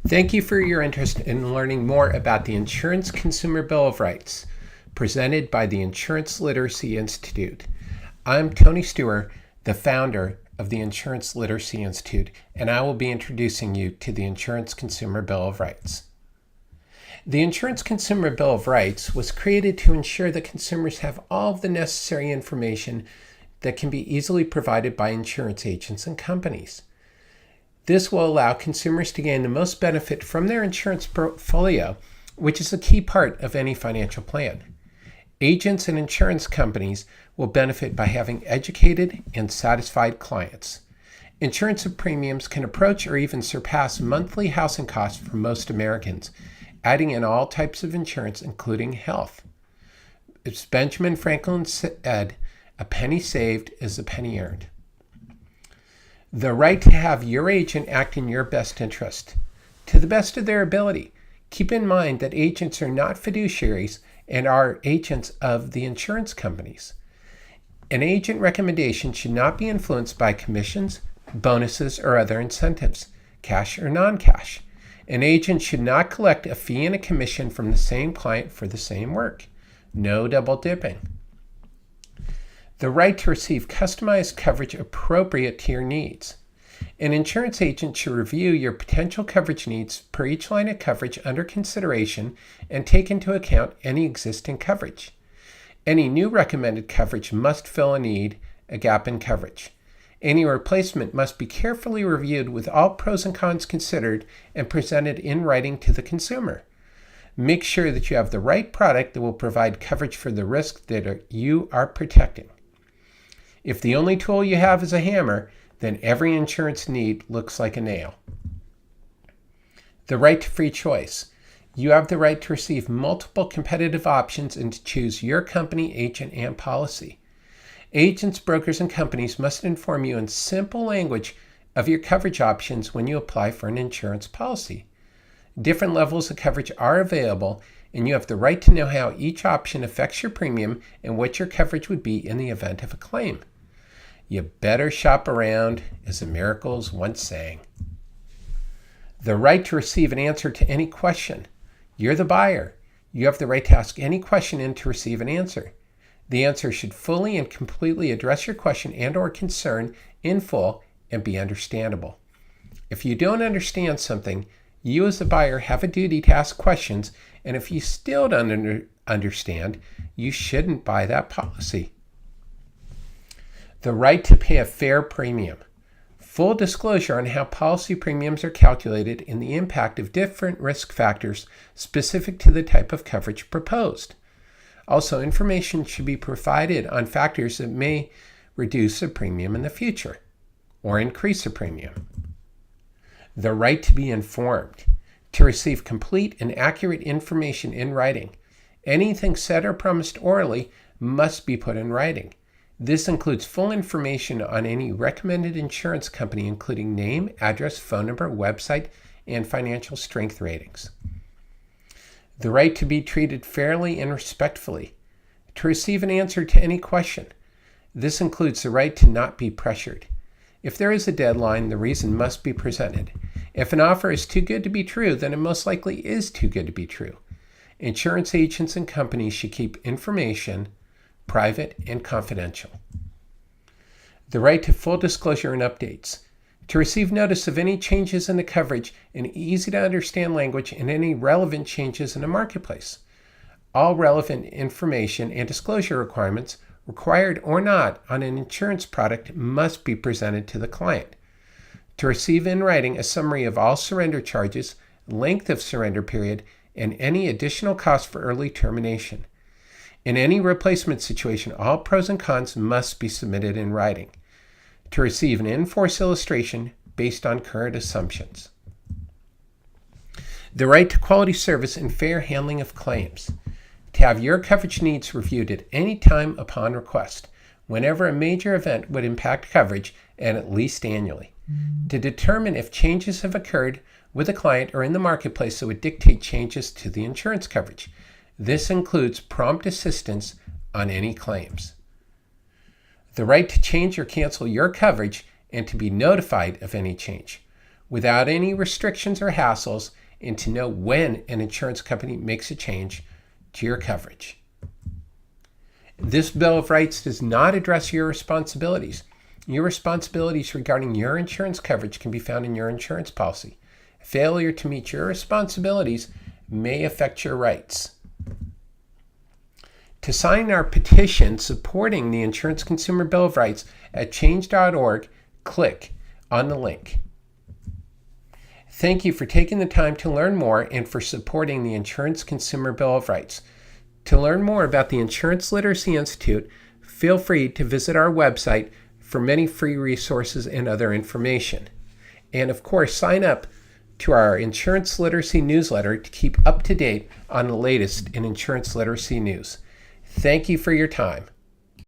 Thank you for your interest in learning more about the Insurance Consumer Bill of Rights, presented by the Insurance Literacy Institute. I'm Tony Stewart, the founder of the Insurance Literacy Institute, and I will be introducing you to the Insurance Consumer Bill of Rights. The Insurance Consumer Bill of Rights was created to ensure that consumers have all of the necessary information that can be easily provided by insurance agents and companies. This will allow consumers to gain the most benefit from their insurance portfolio, which is a key part of any financial plan. Agents and insurance companies will benefit by having educated and satisfied clients. Insurance premiums can approach or even surpass monthly housing costs for most Americans, adding in all types of insurance, including health. As Benjamin Franklin said, "A penny saved is a penny earned." The right to have your agent act in your best interest, to the best of their ability. Keep in mind that agents are not fiduciaries and are agents of the insurance companies. An agent recommendation should not be influenced by commissions, bonuses, or other incentives, cash or non-cash. An agent should not collect a fee and a commission from the same client for the same work. No double dipping. The right to receive customized coverage appropriate to your needs. An insurance agent should review your potential coverage needs per each line of coverage under consideration and take into account any existing coverage. Any new recommended coverage must fill a need, a gap in coverage. Any replacement must be carefully reviewed with all pros and cons considered and presented in writing to the consumer. Make sure that you have the right product that will provide coverage for the risk that you are protecting. If the only tool you have is a hammer, then every insurance need looks like a nail. The right to free choice. You have the right to receive multiple competitive options and to choose your company, agent, and policy. Agents, brokers, and companies must inform you in simple language of your coverage options when you apply for an insurance policy. Different levels of coverage are available, and you have the right to know how each option affects your premium and what your coverage would be in the event of a claim. You better shop around, as the Miracles once sang. The right to receive an answer to any question. You're the buyer. You have the right to ask any question and to receive an answer. The answer should fully and completely address your question and/or concern in full and be understandable. If you don't understand something, you as the buyer have a duty to ask questions, and if you still don't understand, you shouldn't buy that policy. The right to pay a fair premium. Full disclosure on how policy premiums are calculated and the impact of different risk factors specific to the type of coverage proposed. Also, information should be provided on factors that may reduce a premium in the future or increase a premium. The right to be informed. To receive complete and accurate information in writing. Anything said or promised orally must be put in writing. This includes full information on any recommended insurance company, including name, address, phone number, website, and financial strength ratings. The right to be treated fairly and respectfully. To receive an answer to any question. This includes the right to not be pressured. If there is a deadline, the reason must be presented. If an offer is too good to be true, then it most likely is too good to be true. Insurance agents and companies should keep information private and confidential. The right to full disclosure and updates. To receive notice of any changes in the coverage in easy to understand language and any relevant changes in the marketplace. All relevant information and disclosure requirements, required or not, on an insurance product must be presented to the client. To receive in writing a summary of all surrender charges, length of surrender period, and any additional cost for early termination. In any replacement situation, all pros and cons must be submitted in writing. To receive an in-force illustration based on current assumptions. The right to quality service and fair handling of claims. To have your coverage needs reviewed at any time upon request, whenever a major event would impact coverage, and at least annually. To determine if changes have occurred with a client or in the marketplace that would dictate changes to the insurance coverage. This includes prompt assistance on any claims. The right to change or cancel your coverage and to be notified of any change. without any restrictions or hassles, and to know when an insurance company makes a change to your coverage. This Bill of Rights does not address your responsibilities. Your responsibilities regarding your insurance coverage can be found in your insurance policy. Failure to meet your responsibilities may affect your rights. To sign our petition supporting the Insurance Consumer Bill of Rights at change.org, click on the link. Thank you for taking the time to learn more and for supporting the Insurance Consumer Bill of Rights. To learn more about the Insurance Literacy Institute, feel free to visit our website for many free resources and other information. And of course, sign up to our Insurance Literacy newsletter to keep up to date on the latest in insurance literacy news. Thank you for your time.